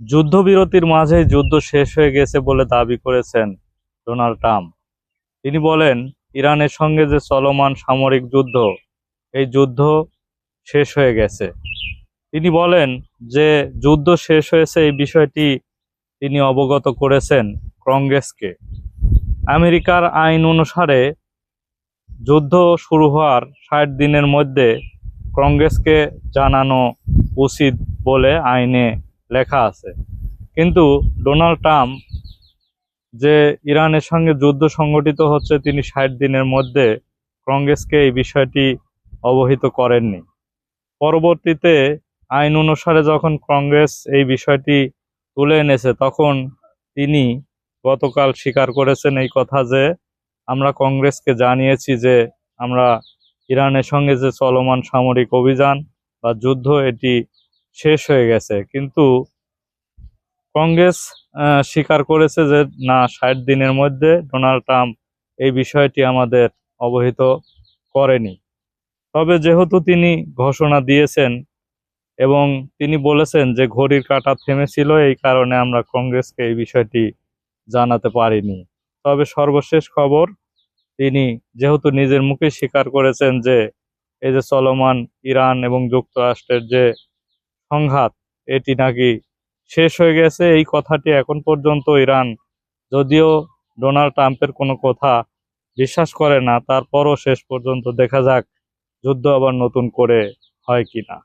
যুদ্ধবিরতির মাঝেই যুদ্ধ শেষ হয়ে গেছে বলে দাবি করেছেন ডোনাল্ড ট্রাম্প। তিনি বলেন, ইরানের সঙ্গে যে চলমান সামরিক যুদ্ধ, এই যুদ্ধ শেষ হয়ে গেছে। তিনি বলেন যে যুদ্ধ শেষ হয়েছে এই বিষয়টি তিনি অবগত করেছেন কংগ্রেসকে। আমেরিকার আইন অনুসারে যুদ্ধ শুরু হওয়ার ৬০ দিনের মধ্যে কংগ্রেসকে জানানো উচিত বলে আইনে লেখা আছে। কিন্তু ডোনাল্ড ট্রাম্প যে ইরানের সঙ্গে যুদ্ধ সংগঠিত হচ্ছে, তিনি ৬০ দিনের মধ্যে কংগ্রেসকে এই বিষয়টি অবহিত করেননি। পরবর্তীতে আইন অনুসারে যখন কংগ্রেস এই বিষয়টি তুলে এনেছে, তখন তিনি গতকাল স্বীকার করেছেন এই কথা যে আমরা কংগ্রেসকে জানিয়েছি যে আমরা ইরানের সঙ্গে যে চলমান সামরিক অভিযান বা যুদ্ধ, এটি শেষ হয়ে গেছে। কিন্তু কংগ্রেস স্বীকার করেছে যে না, ৬০ দিনের মধ্যে ডোনাল্ড ট্রাম্প এই বিষয়টি আমাদের অবহিত করেনি। তবে যেহেতু তিনি ঘোষণা দিয়েছেন এবং তিনি বলেছেন যে ঘড়ির কাঁটা থেমেছিল, এই কারণে আমরা কংগ্রেসকে এই বিষয়টি জানাতে পারিনি। তবে সর্বশেষ খবর, তিনি যেহেতু নিজের মুখে স্বীকার করেছেন যে এই যে চলমান ইরান এবং যুক্তরাষ্ট্রের যে সংঘাত, এটি নাকি শেষ হয়ে গেছে। এই কথাটি এখন পর্যন্ত ইরান, যদিও ডোনাল্ড ট্রাম্পের কোনো কথা বিশ্বাস করে না, তারপরও শেষ পর্যন্ত দেখা যাক যুদ্ধ আবার নতুন করে হয় কিনা।